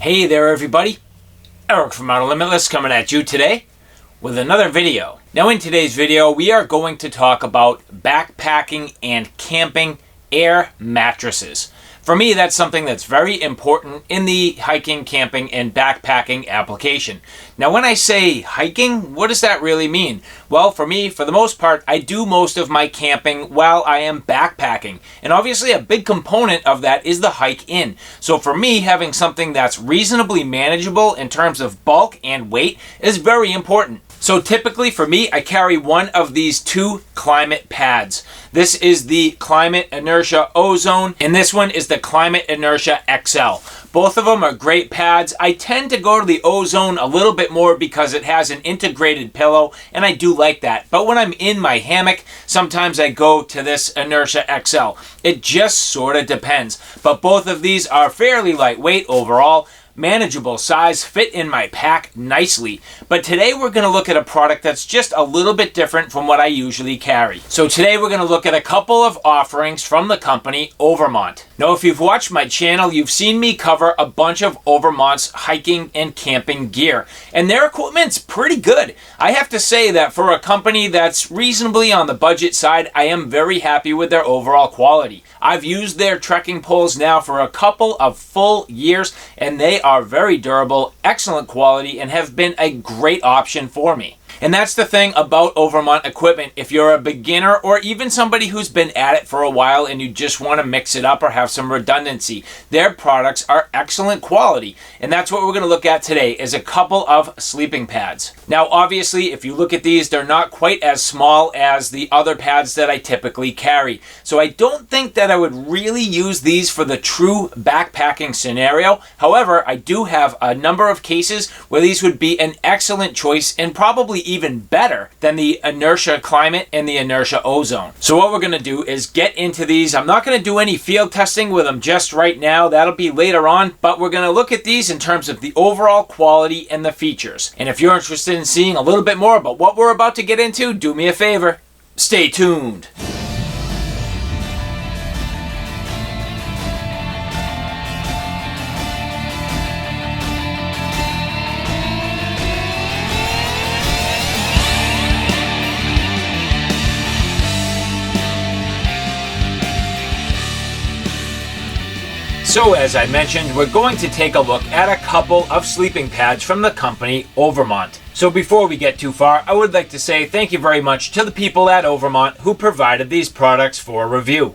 Hey there everybody, Eric from OUTER LIMITLESS coming at you today with another video. Now in today's video we are going to talk about backpacking and camping air mattresses. For me, that's something that's very important in the hiking, camping, and backpacking application. Now when I say hiking, what does that really mean? Well, for me, for the most part, I do most of my camping while I am backpacking. And obviously a big component of that is the hike in. So for me, having something that's reasonably manageable in terms of bulk and weight is very important. So typically for me, I carry one of these two climate pads. This is the Climate Inertia Ozone, and this one is the Climate Inertia XL. Both of them are great pads. I tend to go to the Ozone a little bit more because it has an integrated pillow, and I do like that. But when I'm in my hammock, sometimes I go to this Inertia XL. It just sort of depends. But both of these are fairly lightweight overall. Manageable size, fit in my pack nicely. But today we're going to look at a product that's just a little bit different from what I usually carry. So today we're going to look at a couple of offerings from the company Overmont. Now if you've watched my channel, you've seen me cover a bunch of Overmont's hiking and camping gear. And their equipment's pretty good. I have to say that for a company that's reasonably on the budget side, I am very happy with their overall quality. I've used their trekking poles now for a couple of full years, and they are very durable, excellent quality, and have been a great option for me. And that's the thing about Overmont equipment. If you're a beginner or even somebody who's been at it for a while and you just want to mix it up or have some redundancy, their products are excellent quality. And that's what we're going to look at today, is a couple of sleeping pads. Now obviously if you look at these, they're not quite as small as the other pads that I typically carry. So I don't think that I would really use these for the true backpacking scenario. However, I do have a number of cases where these would be an excellent choice and probably even better than the Inertia Climate and the Inertia Ozone. So what we're going to do is get into these. I'm not going to do any field testing with them just right now. That'll be later on, but we're going to look at these in terms of the overall quality and the features. And if you're interested in seeing a little bit more about what we're about to get into, do me a favor, stay tuned. So as I mentioned, we're going to take a look at a couple of sleeping pads from the company Overmont. So before we get too far, I would like to say thank you very much to the people at Overmont who provided these products for review.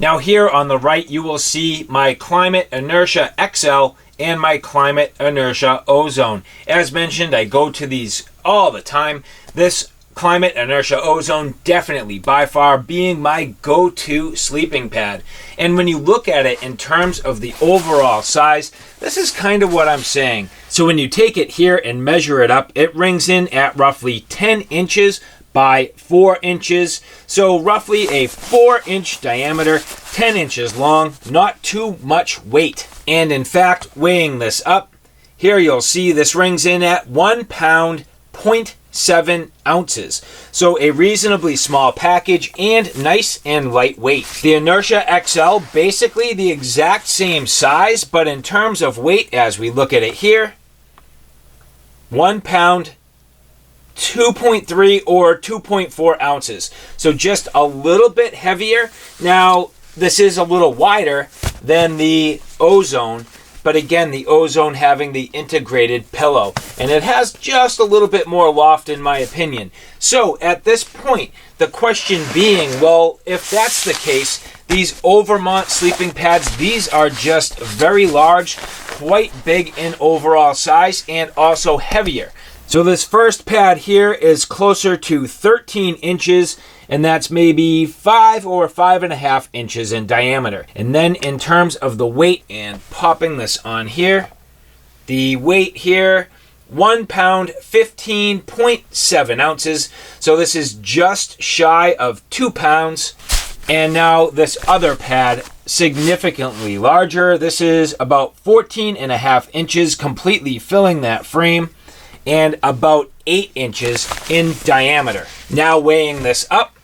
Now here on the right you will see my Climate Inertia XL and my Climate Inertia Ozone. As mentioned, I go to these all the time. This Climate Inertia Ozone definitely by far being my go-to sleeping pad. And when you look at it in terms of the overall size, this is kind of what I'm saying. So when you take it here and measure it up, it rings in at roughly 10 inches by 4 inches. So roughly a 4-inch diameter, 10 inches long, not too much weight. And in fact, weighing this up, here you'll see this rings in at 1 pound, 0.7 ounces. So a reasonably small package and nice and lightweight. The Inertia XL, basically the exact same size, but in terms of weight, as we look at it here, 1 pound, 2.3 or 2.4 ounces. So just a little bit heavier. Now, this is a little wider than the Ozone, but again, the Ozone having the integrated pillow. And it has just a little bit more loft in my opinion. So at this point, the question being, well, if that's the case, these Overmont sleeping pads, these are just very large, quite big in overall size, and also heavier. So this first pad here is closer to 13 inches, and that's maybe 5 or 5.5 inches in diameter. And then in terms of the weight, and popping this on here, the weight here, 1 pound, 15.7 ounces. So this is just shy of 2 pounds. And now this other pad, significantly larger. This is about 14.5 inches, completely filling that frame, and about 8 inches in diameter. Now weighing this up,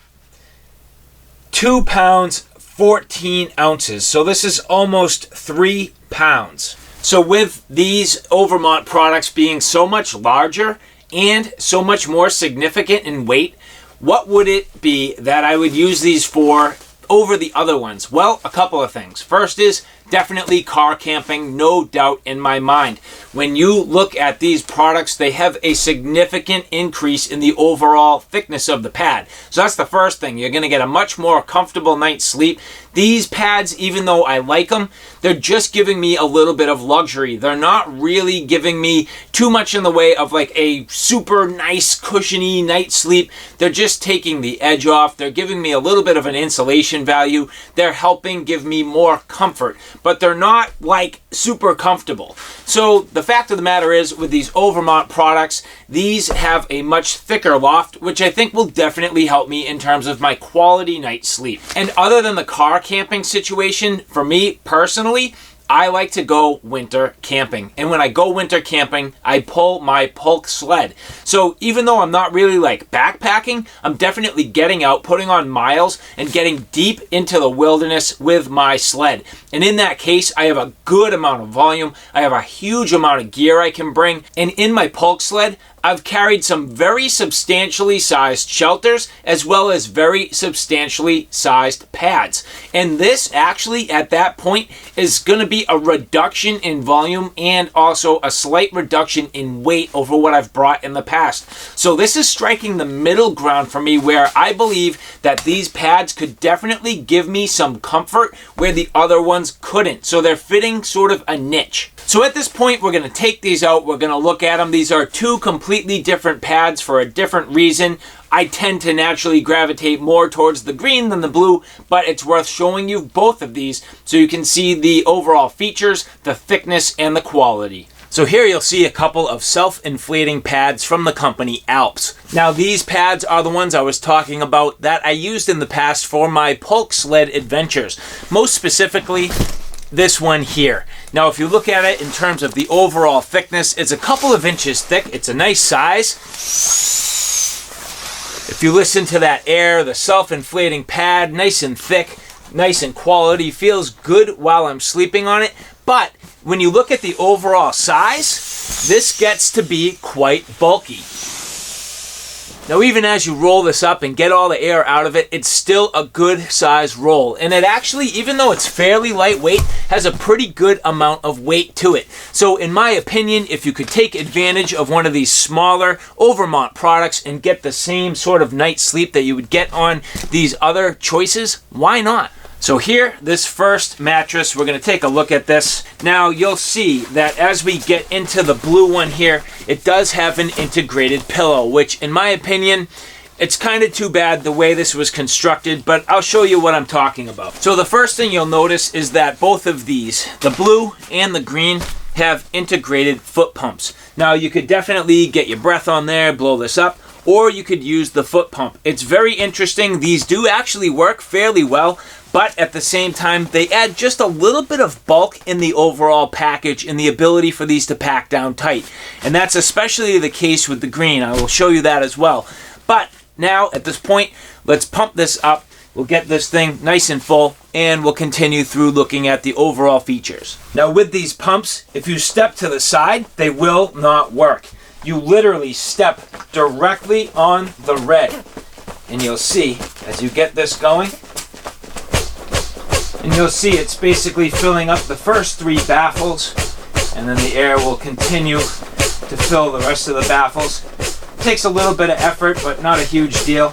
2 pounds, 14 ounces. So this is almost 3 pounds. So with these Overmont products being so much larger and so much more significant in weight, what would it be that I would use these for over the other ones? Well, a couple of things. First is definitely car camping, no doubt in my mind. When you look at these products, they have a significant increase in the overall thickness of the pad. So that's the first thing. You're going to get a much more comfortable night's sleep. These pads, even though I like them, they're just giving me a little bit of luxury. They're not really giving me too much in the way of like a super nice cushiony night's sleep. They're just taking the edge off. They're giving me a little bit of an insulation value. They're helping give me more comfort, but they're not like super comfortable. So the fact of the matter is, with these Overmont products, these have a much thicker loft, which I think will definitely help me in terms of my quality night's sleep. And other than the car camping situation, for me personally, I like to go winter camping. And when I go winter camping, I pull my Polk sled. So even though I'm not really like backpacking, I'm definitely getting out, putting on miles, and getting deep into the wilderness with my sled. And in that case, I have a good amount of volume. I have a huge amount of gear I can bring. And in my Polk sled, I've carried some very substantially sized shelters as well as very substantially sized pads. And this actually at that point is going to be a reduction in volume and also a slight reduction in weight over what I've brought in the past. So this is striking the middle ground for me, where I believe that these pads could definitely give me some comfort where the other ones couldn't. So they're fitting sort of a niche. So at this point, we're going to take these out. We're going to look at them. These are two completely different pads for a different reason. I tend to naturally gravitate more towards the green than the blue, but it's worth showing you both of these so you can see the overall features, the thickness, and the quality. So here you'll see a couple of self-inflating pads from the company Alps. Now these pads are the ones I was talking about that I used in the past for my Polk sled adventures. Most specifically, this one here. Now if you look at it in terms of the overall thickness, it's a couple of inches thick. It's a nice size. If you listen to that air, the self-inflating pad, nice and thick, nice and quality, feels good while I'm sleeping on it. But when you look at the overall size, this gets to be quite bulky. Now even as you roll this up and get all the air out of it, it's still a good size roll. And it actually, even though it's fairly lightweight, has a pretty good amount of weight to it. So in my opinion, if you could take advantage of one of these smaller Overmont products and get the same sort of night's sleep that you would get on these other choices, why not? So here, this first mattress, we're going to take a look at this. Now you'll see that as we get into the blue one here, it does have an integrated pillow, which in my opinion, it's kind of too bad the way this was constructed, but I'll show you what I'm talking about. So the first thing you'll notice is that both of these, the blue and the green, have integrated foot pumps. Now you could definitely get your breath on there, blow this up, or you could use the foot pump. It's very interesting. These do actually work fairly well, but at the same time, they add just a little bit of bulk in the overall package and the ability for these to pack down tight. And that's especially the case with the green. I will show you that as well. But now, at this point, let's pump this up. We'll get this thing nice and full, and we'll continue through looking at the overall features. Now, with these pumps, if you step to the side, they will not work. You literally step directly on the red. And you'll see, as you get this going, and you'll see it's basically filling up the first 3 baffles, and then the air will continue to fill the rest of the baffles. It takes a little bit of effort, but not a huge deal.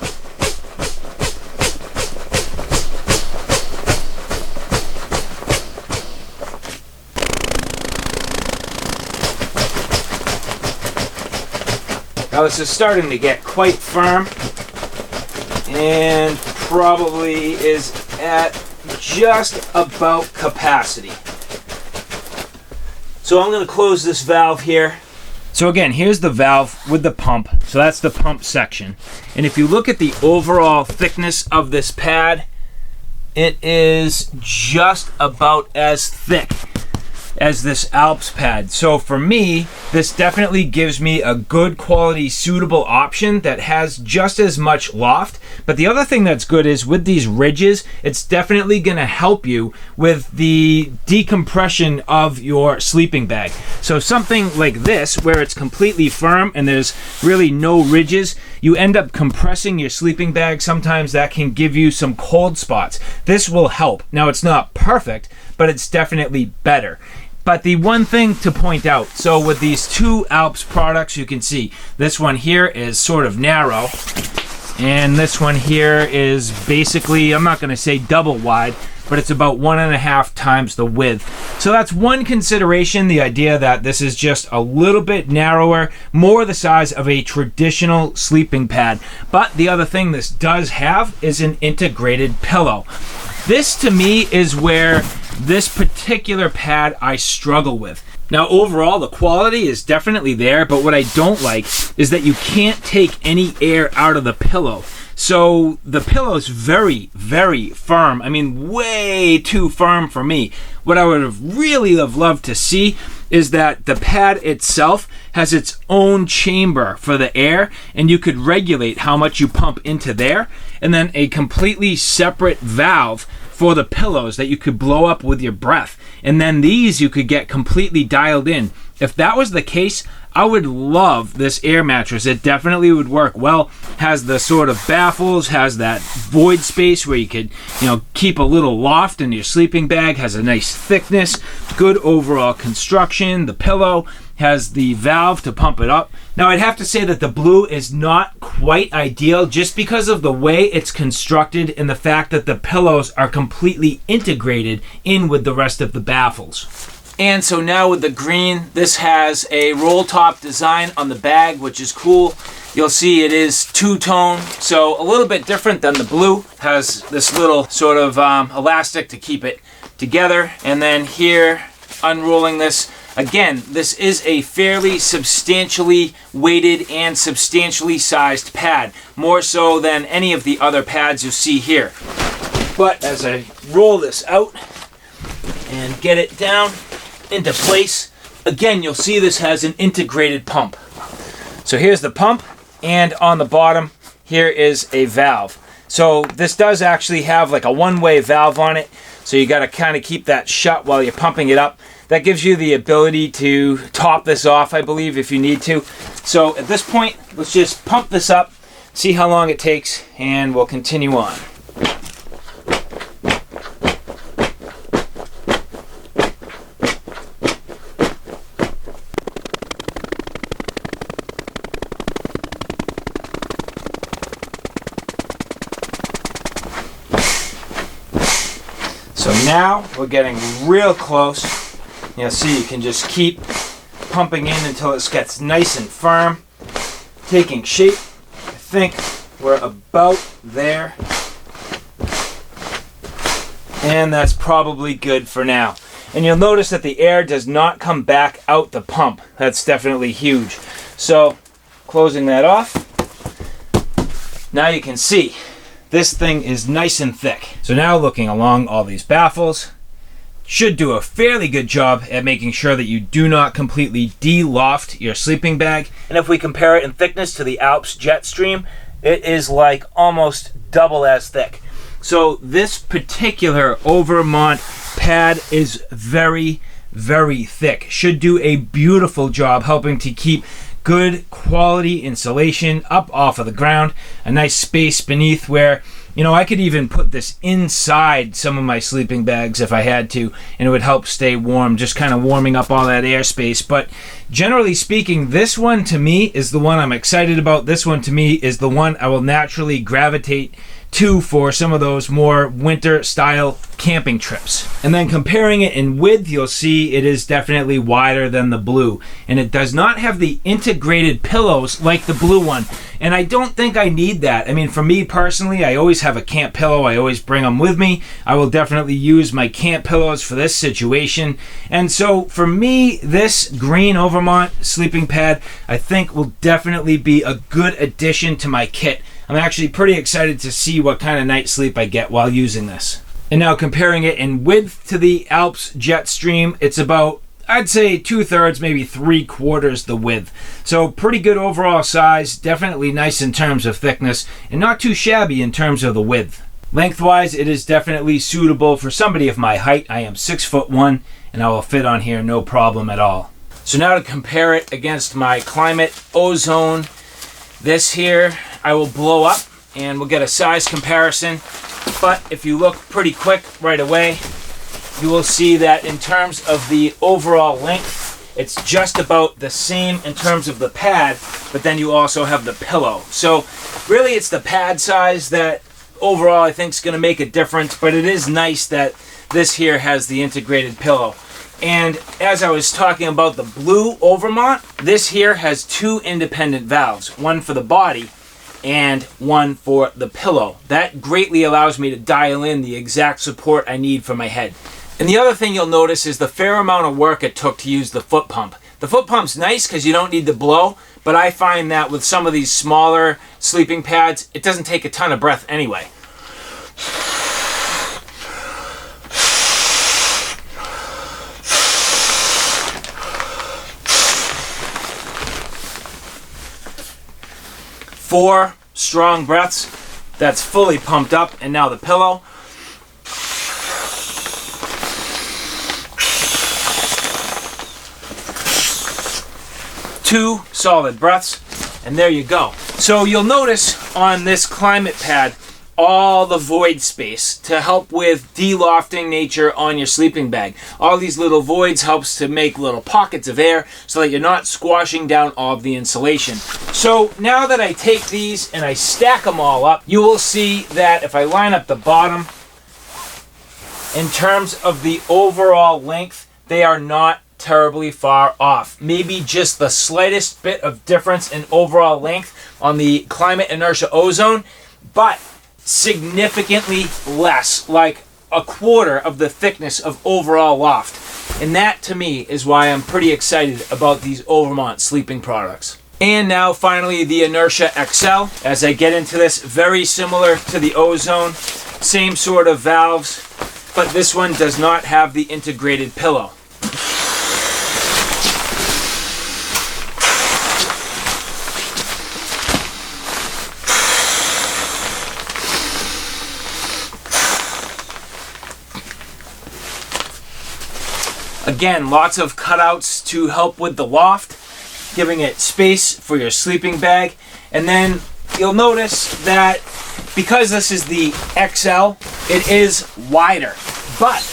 Now this is starting to get quite firm and probably is at just about capacity. So I'm going to close this valve here. So again, here's the valve with the pump. So that's the pump section. And if you look at the overall thickness of this pad, it is just about as thick as this Alps pad. So for me, this definitely gives me a good quality, suitable option that has just as much loft. But the other thing that's good is with these ridges, it's definitely gonna help you with the decompression of your sleeping bag. So something like this, where it's completely firm and there's really no ridges, you end up compressing your sleeping bag. Sometimes that can give you some cold spots. This will help. Now, it's not perfect, but it's definitely better. But the one thing to point out, so with these two Alps products, you can see this one here is sort of narrow, and this one here is basically, I'm not going to say double wide, but it's about 1.5 times the width. So that's one consideration, the idea that this is just a little bit narrower, more the size of a traditional sleeping pad. But the other thing this does have is an integrated pillow. This to me is where this particular pad I struggle with. Now overall the quality is definitely there, but what I don't like is that you can't take any air out of the pillow. So the pillow is very, very firm. I mean, way too firm for me. What I would have really loved to see is that the pad itself has its own chamber for the air, and you could regulate how much you pump into there, and then a completely separate valve for the pillows that you could blow up with your breath. And then these you could get completely dialed in. If that was the case, I would love this air mattress. It definitely would work well. Has the sort of baffles, has that void space where you could, keep a little loft in your sleeping bag, has a nice thickness, good overall construction. The pillow has the valve to pump it up. Now I'd have to say that the blue is not quite ideal just because of the way it's constructed and the fact that the pillows are completely integrated in with the rest of the baffles. And so now with the green, this has a roll top design on the bag, which is cool. You'll see it is two-tone, so a little bit different than the blue. Has this little sort of elastic to keep it together. And then here, unrolling this, again, this is a fairly substantially weighted and substantially sized pad, more so than any of the other pads you see here. But as I roll this out and get it down into place, again, you'll see this has an integrated pump. So here's the pump, and on the bottom here is a valve. So this does actually have like a one-way valve on it, so you got to kind of keep that shut while you're pumping it up. That gives you the ability to top this off, I believe, if you need to. So at this point, let's just pump this up, see how long it takes, and we'll continue on. So now we're getting real close. You'll see you can just keep pumping in until it gets nice and firm, taking shape. I think we're about there. And that's probably good for now. And you'll notice that the air does not come back out the pump. That's definitely huge. So closing that off, now you can see this thing is nice and thick. So now looking along all these baffles, should do a fairly good job at making sure that you do not completely de-loft your sleeping bag. And if we compare it in thickness to the Alps Jetstream, it is like almost double as thick. So this particular Overmont pad is very, very thick. Should do a beautiful job helping to keep good quality insulation up off of the ground, a nice space beneath where, I could even put this inside some of my sleeping bags if I had to, and it would help stay warm, just kind of warming up all that airspace. But generally speaking, this one to me is the one I'm excited about. This one to me is the one I will naturally gravitate to for some of those more winter style camping trips. And then comparing it in width, you'll see it is definitely wider than the blue, and it does not have the integrated pillows like the blue one, and I don't think I need that. I mean, for me personally, I always have a camp pillow. I always bring them with me. I will definitely use my camp pillows for this situation. And so for me, this green Overmont sleeping pad I think will definitely be a good addition to my kit. I'm actually pretty excited to see what kind of night sleep I get while using this. And now comparing it in width to the Alps Jetstream, it's about, I'd say 2/3, maybe 3/4 the width. So pretty good overall size, definitely nice in terms of thickness, and not too shabby in terms of the width. Lengthwise, it is definitely suitable for somebody of my height. I am 6'1", and I will fit on here no problem at all. So now to compare it against my Climate Ozone, this here I will blow up and we'll get a size comparison. But if you look pretty quick right away, you will see that in terms of the overall length, it's just about the same in terms of the pad, but then you also have the pillow. So really it's the pad size that overall I think is going to make a difference, but it is nice that this here has the integrated pillow. And as I was talking about the blue Overmont, this here has 2 independent valves, one for the body and one for the pillow. That greatly allows me to dial in the exact support I need for my head. And the other thing you'll notice is the fair amount of work it took to use the foot pump. The foot pump's nice because you don't need to blow, but I find that with some of these smaller sleeping pads, it doesn't take a ton of breath anyway. Four strong breaths, that's fully pumped up, and now the pillow. Two solid breaths, and there you go. So you'll notice on this Climate pad all the void space to help with de-lofting nature on your sleeping bag. All these little voids helps to make little pockets of air so that you're not squashing down all of the insulation. So now that I take these and I stack them all up, you will see that if I line up the bottom, in terms of the overall length, they are not terribly far off. Maybe just the slightest bit of difference in overall length on the Climate Inertia Ozone, but significantly less, like 1/4 of the thickness of overall loft. And that to me is why I'm pretty excited about these Overmont sleeping products. And now finally the Inertia XL. As I get into this, very similar to the Ozone, same sort of valves, but this one does not have the integrated pillow. Again, lots of cutouts to help with the loft, giving it space for your sleeping bag. And then you'll notice that because this is the XL, it is wider, but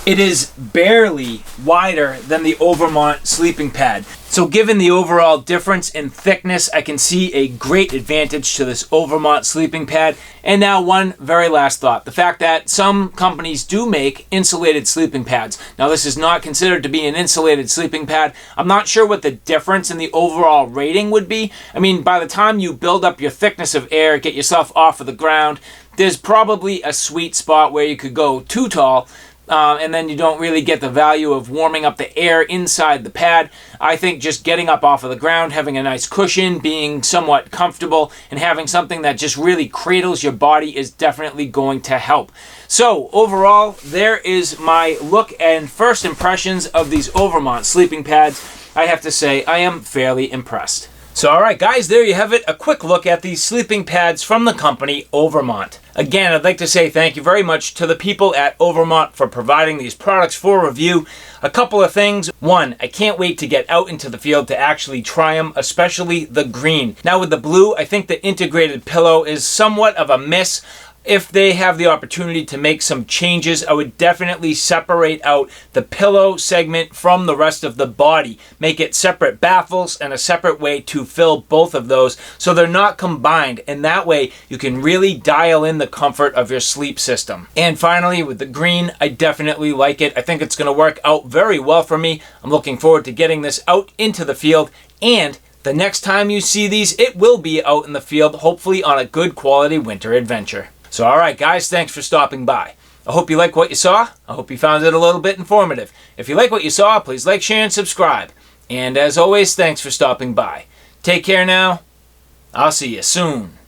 it is barely wider than the Overmont sleeping pad. So given the overall difference in thickness, I can see a great advantage to this Overmont sleeping pad. And now one very last thought, the fact that some companies do make insulated sleeping pads. Now this is not considered to be an insulated sleeping pad. I'm not sure what the difference in the overall rating would be. I mean, by the time you build up your thickness of air, get yourself off of the ground, there's probably a sweet spot where you could go too tall, and then you don't really get the value of warming up the air inside the pad. I think just getting up off of the ground, having a nice cushion, being somewhat comfortable, and having something that just really cradles your body is definitely going to help. So overall, there is my look and first impressions of these Overmont sleeping pads. I have to say, I am fairly impressed. So alright guys, there you have it, a quick look at these sleeping pads from the company Overmont. Again, I'd like to say thank you very much to the people at Overmont for providing these products for review. A couple of things. One, I can't wait to get out into the field to actually try them, especially the green. Now with the blue, I think the integrated pillow is somewhat of a miss. If they have the opportunity to make some changes, I would definitely separate out the pillow segment from the rest of the body. Make it separate baffles and a separate way to fill both of those so they're not combined. And that way you can really dial in the comfort of your sleep system. And finally, with the green, I definitely like it. I think it's going to work out very well for me. I'm looking forward to getting this out into the field, and the next time you see these, it will be out in the field, hopefully on a good quality winter adventure. So alright guys, thanks for stopping by. I hope you like what you saw. I hope you found it a little bit informative. If you like what you saw, please like, share, and subscribe. And as always, thanks for stopping by. Take care now. I'll see you soon.